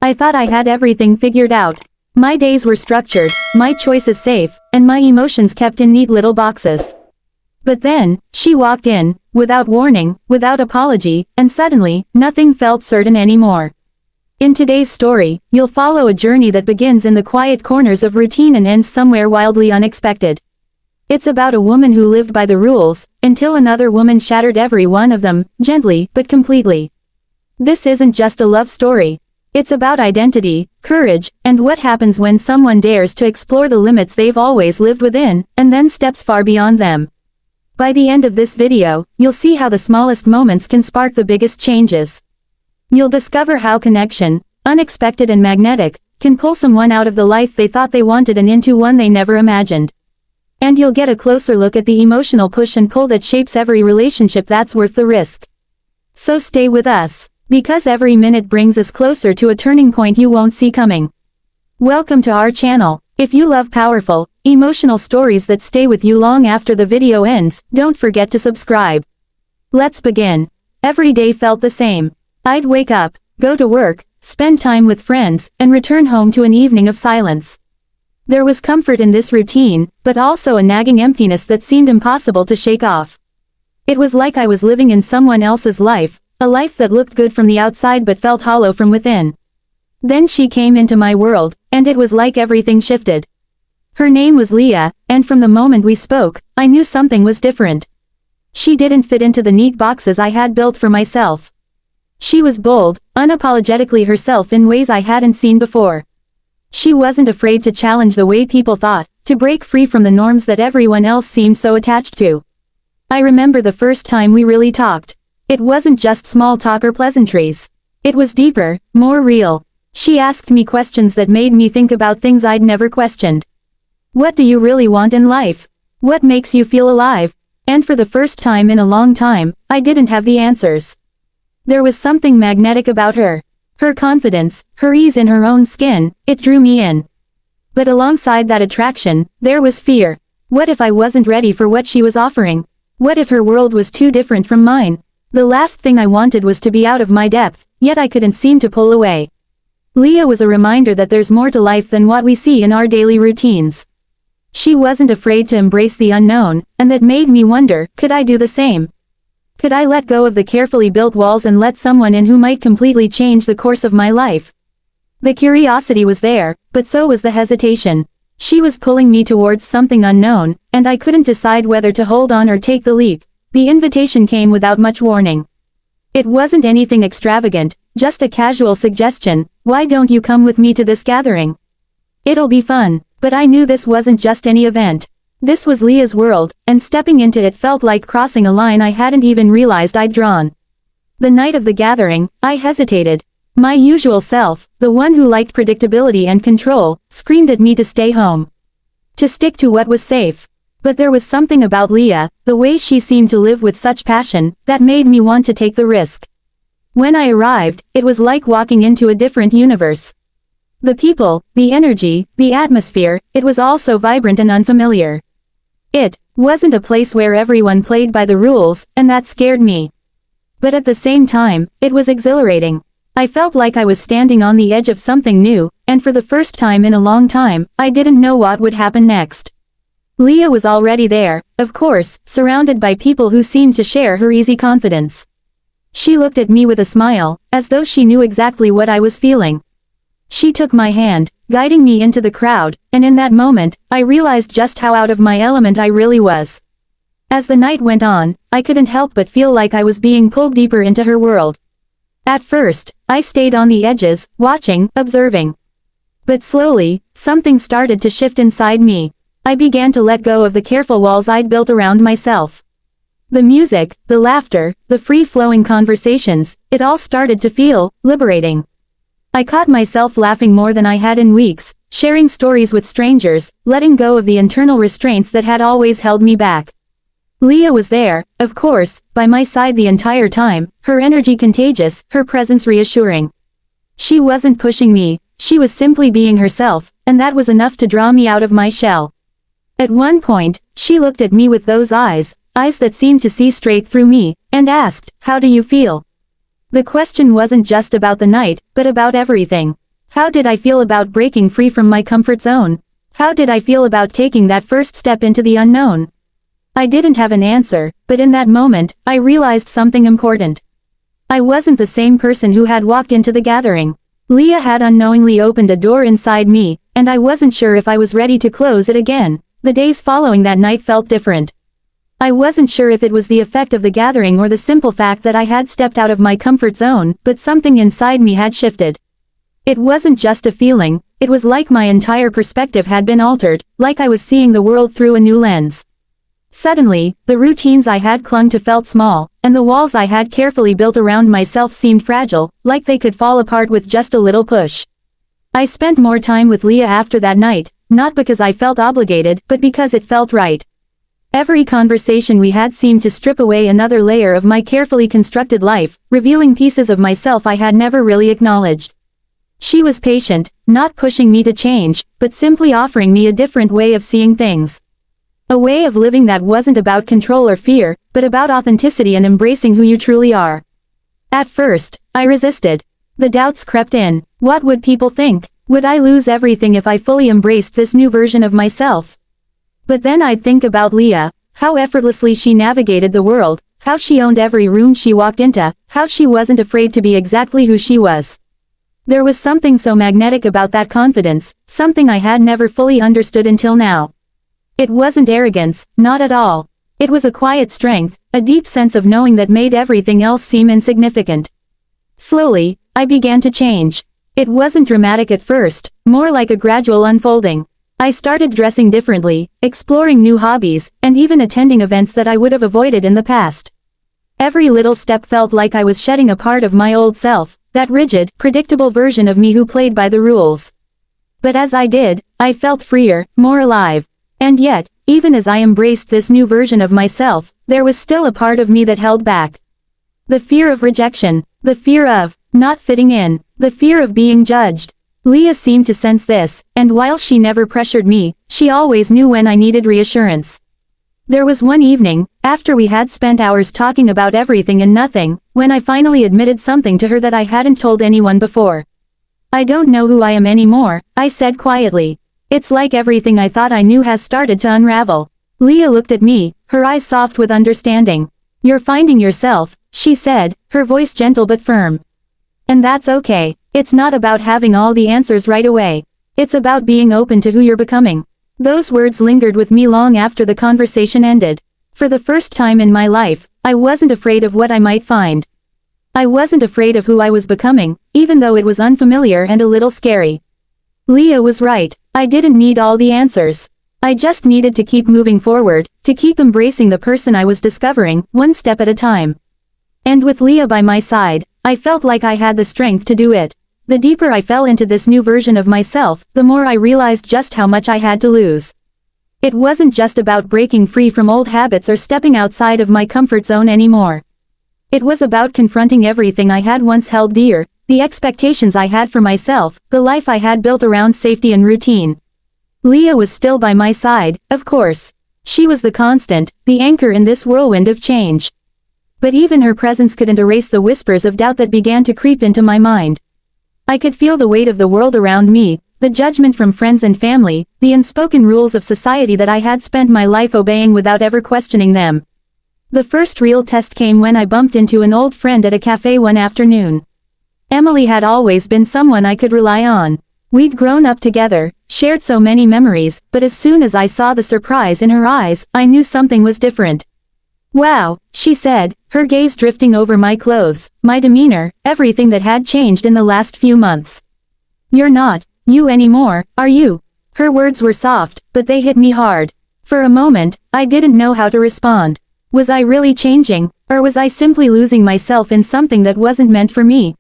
I thought I had everything figured out. My days were structured, my choices safe, and my emotions kept in neat little boxes. But then, she walked in, without warning, without apology, and suddenly, nothing felt certain anymore. In today's story, you'll follow a journey that begins in the quiet corners of routine and ends somewhere wildly unexpected. It's about a woman who lived by the rules, until another woman shattered every one of them, gently, but completely. This isn't just a love story. It's about identity, courage, and what happens when someone dares to explore the limits they've always lived within, and then steps far beyond them. By the end of this video, you'll see how the smallest moments can spark the biggest changes. You'll discover how connection, unexpected and magnetic, can pull someone out of the life they thought they wanted and into one they never imagined. And you'll get a closer look at the emotional push and pull that shapes every relationship that's worth the risk. So stay with us, because every minute brings us closer to a turning point you won't see coming. Welcome to our channel. If you love powerful, emotional stories that stay with you long after the video ends, don't forget to subscribe. Let's begin. Every day felt the same. I'd wake up, go to work, spend time with friends, and return home to an evening of silence. There was comfort in this routine, but also a nagging emptiness that seemed impossible to shake off. It was like I was living in someone else's life, a life that looked good from the outside but felt hollow from within. Then she came into my world, and it was like everything shifted. Her name was Leah, and from the moment we spoke, I knew something was different. She didn't fit into the neat boxes I had built for myself. She was bold, unapologetically herself in ways I hadn't seen before. She wasn't afraid to challenge the way people thought, to break free from the norms that everyone else seemed so attached to. I remember the first time we really talked. It wasn't just small talk or pleasantries. It was deeper, more real. She asked me questions that made me think about things I'd never questioned. What do you really want in life? What makes you feel alive? And for the first time in a long time, I didn't have the answers. There was something magnetic about her. Her confidence, her ease in her own skin, it drew me in. But alongside that attraction, there was fear. What if I wasn't ready for what she was offering? What if her world was too different from mine? The last thing I wanted was to be out of my depth, yet I couldn't seem to pull away. Leah was a reminder that there's more to life than what we see in our daily routines. She wasn't afraid to embrace the unknown, and that made me wonder, could I do the same? Could I let go of the carefully built walls and let someone in who might completely change the course of my life? The curiosity was there, but so was the hesitation. She was pulling me towards something unknown, and I couldn't decide whether to hold on or take the leap. The invitation came without much warning. It wasn't anything extravagant, just a casual suggestion, why don't you come with me to this gathering? It'll be fun, but I knew this wasn't just any event. This was Leah's world, and stepping into it felt like crossing a line I hadn't even realized I'd drawn. The night of the gathering, I hesitated. My usual self, the one who liked predictability and control, screamed at me to stay home. To stick to what was safe. But there was something about Leah, the way she seemed to live with such passion, that made me want to take the risk. When I arrived, it was like walking into a different universe. The people, the energy, the atmosphere, it was all so vibrant and unfamiliar. It wasn't a place where everyone played by the rules, and that scared me. But at the same time, it was exhilarating. I felt like I was standing on the edge of something new, and for the first time in a long time, I didn't know what would happen next. Leah was already there, of course, surrounded by people who seemed to share her easy confidence. She looked at me with a smile, as though she knew exactly what I was feeling. She took my hand, guiding me into the crowd, and in that moment, I realized just how out of my element I really was. As the night went on, I couldn't help but feel like I was being pulled deeper into her world. At first, I stayed on the edges, watching, observing. But slowly, something started to shift inside me. I began to let go of the careful walls I'd built around myself. The music, the laughter, the free-flowing conversations, it all started to feel liberating. I caught myself laughing more than I had in weeks, sharing stories with strangers, letting go of the internal restraints that had always held me back. Leah was there, of course, by my side the entire time, her energy contagious, her presence reassuring. She wasn't pushing me, she was simply being herself, and that was enough to draw me out of my shell. At one point, she looked at me with those eyes that seemed to see straight through me, and asked, "How do you feel?" The question wasn't just about the night, but about everything. How did I feel about breaking free from my comfort zone? How did I feel about taking that first step into the unknown? I didn't have an answer, but in that moment, I realized something important. I wasn't the same person who had walked into the gathering. Leah had unknowingly opened a door inside me, and I wasn't sure if I was ready to close it again. The days following that night felt different. I wasn't sure if it was the effect of the gathering or the simple fact that I had stepped out of my comfort zone, but something inside me had shifted. It wasn't just a feeling, it was like my entire perspective had been altered, like I was seeing the world through a new lens. Suddenly, the routines I had clung to felt small, and the walls I had carefully built around myself seemed fragile, like they could fall apart with just a little push. I spent more time with Leah after that night, not because I felt obligated, but because it felt right. Every conversation we had seemed to strip away another layer of my carefully constructed life, revealing pieces of myself I had never really acknowledged. She was patient, not pushing me to change, but simply offering me a different way of seeing things. A way of living that wasn't about control or fear, but about authenticity and embracing who you truly are. At first, I resisted. The doubts crept in. What would people think? Would I lose everything if I fully embraced this new version of myself? But then I'd think about Leah, how effortlessly she navigated the world, how she owned every room she walked into, how she wasn't afraid to be exactly who she was. There was something so magnetic about that confidence, something I had never fully understood until now. It wasn't arrogance, not at all. It was a quiet strength, a deep sense of knowing that made everything else seem insignificant. Slowly, I began to change. It wasn't dramatic at first, more like a gradual unfolding. I started dressing differently, exploring new hobbies, and even attending events that I would have avoided in the past. Every little step felt like I was shedding a part of my old self, that rigid, predictable version of me who played by the rules. But as I did, I felt freer, more alive. And yet, even as I embraced this new version of myself, there was still a part of me that held back. The fear of rejection, the fear of not fitting in, the fear of being judged. Leah seemed to sense this, and while she never pressured me, she always knew when I needed reassurance. There was one evening, after we had spent hours talking about everything and nothing, when I finally admitted something to her that I hadn't told anyone before. I don't know who I am anymore, I said quietly. It's like everything I thought I knew has started to unravel. Leah looked at me, her eyes soft with understanding. You're finding yourself, she said, her voice gentle but firm. And that's okay. It's not about having all the answers right away. It's about being open to who you're becoming. Those words lingered with me long after the conversation ended. For the first time in my life, I wasn't afraid of what I might find. I wasn't afraid of who I was becoming, even though it was unfamiliar and a little scary. Leah was right. I didn't need all the answers. I just needed to keep moving forward, to keep embracing the person I was discovering, one step at a time. And with Leah by my side, I felt like I had the strength to do it. The deeper I fell into this new version of myself, the more I realized just how much I had to lose. It wasn't just about breaking free from old habits or stepping outside of my comfort zone anymore. It was about confronting everything I had once held dear, the expectations I had for myself, the life I had built around safety and routine. Leah was still by my side, of course. She was the constant, the anchor in this whirlwind of change. But even her presence couldn't erase the whispers of doubt that began to creep into my mind. I could feel the weight of the world around me, the judgment from friends and family, the unspoken rules of society that I had spent my life obeying without ever questioning them. The first real test came when I bumped into an old friend at a cafe one afternoon. Emily had always been someone I could rely on. We'd grown up together, shared so many memories, but as soon as I saw the surprise in her eyes, I knew something was different. Wow, she said, her gaze drifting over my clothes, my demeanor, everything that had changed in the last few months. You're not you anymore, are you? Her words were soft, but they hit me hard. For a moment, I didn't know how to respond. Was I really changing, or was I simply losing myself in something that wasn't meant for me?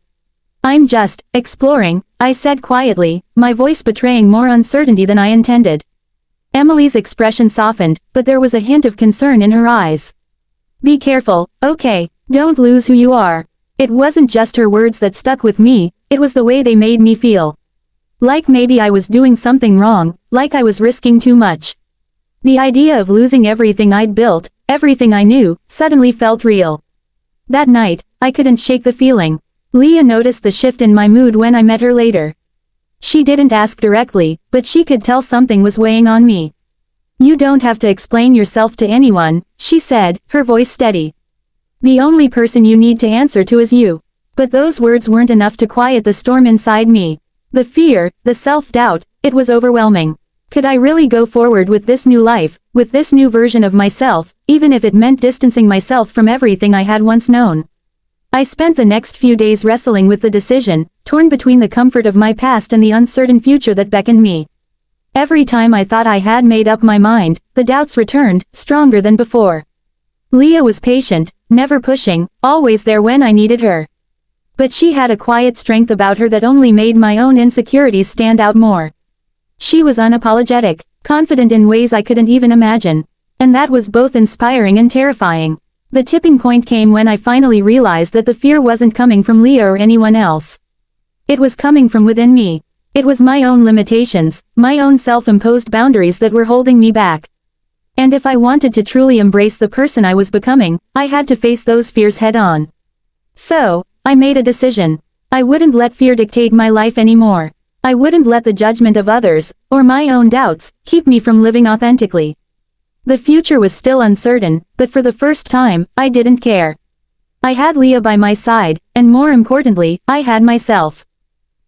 I'm just exploring, I said quietly, my voice betraying more uncertainty than I intended. Emily's expression softened, but there was a hint of concern in her eyes. Be careful, okay, don't lose who you are. It wasn't just her words that stuck with me, it was the way they made me feel. Like maybe I was doing something wrong, like I was risking too much. The idea of losing everything I'd built, everything I knew, suddenly felt real. That night, I couldn't shake the feeling. Leah noticed the shift in my mood when I met her later. She didn't ask directly, but she could tell something was weighing on me. "You don't have to explain yourself to anyone," she said, her voice steady. "The only person you need to answer to is you." But those words weren't enough to quiet the storm inside me. The fear, the self-doubt, it was overwhelming. Could I really go forward with this new life, with this new version of myself, even if it meant distancing myself from everything I had once known? I spent the next few days wrestling with the decision, torn between the comfort of my past and the uncertain future that beckoned me. Every time I thought I had made up my mind, the doubts returned, stronger than before. Leah was patient, never pushing, always there when I needed her. But she had a quiet strength about her that only made my own insecurities stand out more. She was unapologetic, confident in ways I couldn't even imagine. And that was both inspiring and terrifying. The tipping point came when I finally realized that the fear wasn't coming from Leah or anyone else. It was coming from within me. It was my own limitations, my own self-imposed boundaries that were holding me back. And if I wanted to truly embrace the person I was becoming, I had to face those fears head-on. So, I made a decision. I wouldn't let fear dictate my life anymore. I wouldn't let the judgment of others, or my own doubts, keep me from living authentically. The future was still uncertain, but for the first time, I didn't care. I had Leah by my side, and more importantly, I had myself.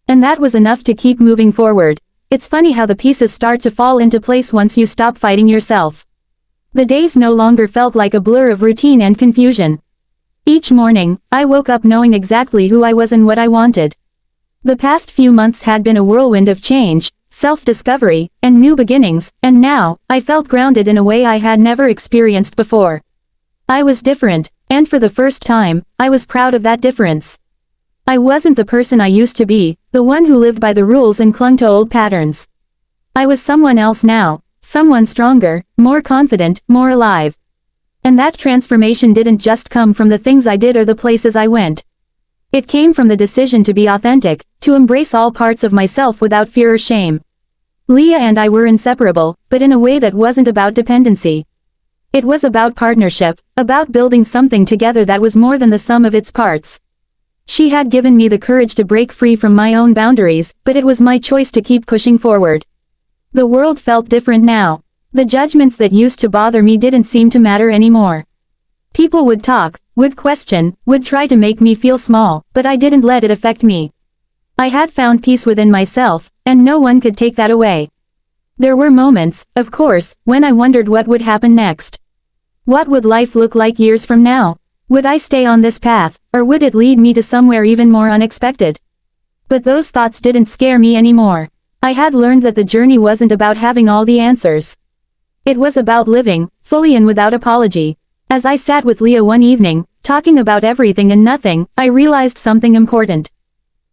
And that was enough to keep moving forward. It's funny how the pieces start to fall into place once you stop fighting yourself. The days no longer felt like a blur of routine and confusion. Each morning, I woke up knowing exactly who I was and what I wanted. The past few months had been a whirlwind of change, self-discovery, and new beginnings, and now, I felt grounded in a way I had never experienced before. I was different, and for the first time, I was proud of that difference. I wasn't the person I used to be, the one who lived by the rules and clung to old patterns. I was someone else now, someone stronger, more confident, more alive. And that transformation didn't just come from the things I did or the places I went. It came from the decision to be authentic, to embrace all parts of myself without fear or shame. Leah and I were inseparable, but in a way that wasn't about dependency. It was about partnership, about building something together that was more than the sum of its parts. She had given me the courage to break free from my own boundaries, but it was my choice to keep pushing forward. The world felt different now. The judgments that used to bother me didn't seem to matter anymore. People would talk, would question, would try to make me feel small, but I didn't let it affect me. I had found peace within myself, and no one could take that away. There were moments, of course, when I wondered what would happen next. What would life look like years from now? Would I stay on this path, or would it lead me to somewhere even more unexpected? But those thoughts didn't scare me anymore. I had learned that the journey wasn't about having all the answers. It was about living, fully and without apology. As I sat with Leah one evening, talking about everything and nothing, I realized something important.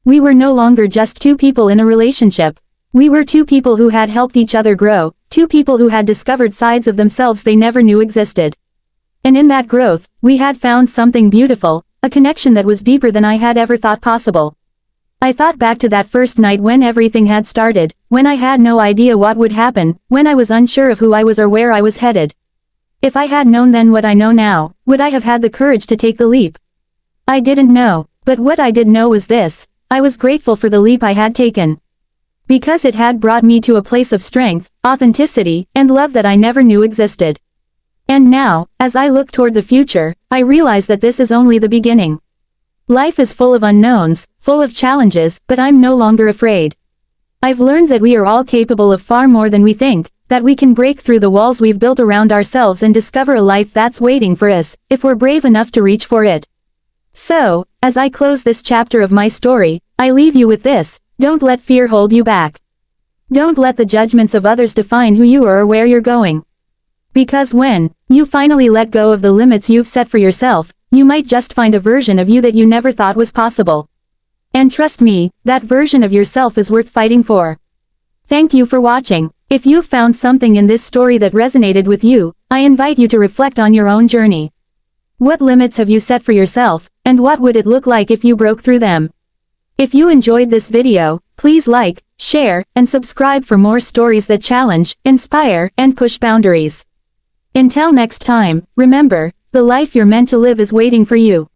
We were no longer just two people in a relationship. We were two people who had helped each other grow, two people who had discovered sides of themselves they never knew existed. And in that growth, we had found something beautiful, a connection that was deeper than I had ever thought possible. I thought back to that first night when everything had started, when I had no idea what would happen, when I was unsure of who I was or where I was headed. If I had known then what I know now, would I have had the courage to take the leap? I didn't know, but what I did know was this: I was grateful for the leap I had taken. Because it had brought me to a place of strength, authenticity, and love that I never knew existed. And now, as I look toward the future, I realize that this is only the beginning. Life is full of unknowns, full of challenges, but I'm no longer afraid. I've learned that we are all capable of far more than we think, that we can break through the walls we've built around ourselves and discover a life that's waiting for us, if we're brave enough to reach for it. So, as I close this chapter of my story, I leave you with this: don't let fear hold you back. Don't let the judgments of others define who you are or where you're going. Because when you finally let go of the limits you've set for yourself, you might just find a version of you that you never thought was possible. And trust me, that version of yourself is worth fighting for. Thank you for watching. If you've found something in this story that resonated with you, I invite you to reflect on your own journey. What limits have you set for yourself, and what would it look like if you broke through them? If you enjoyed this video, please like, share, and subscribe for more stories that challenge, inspire, and push boundaries. Until next time, remember, the life you're meant to live is waiting for you.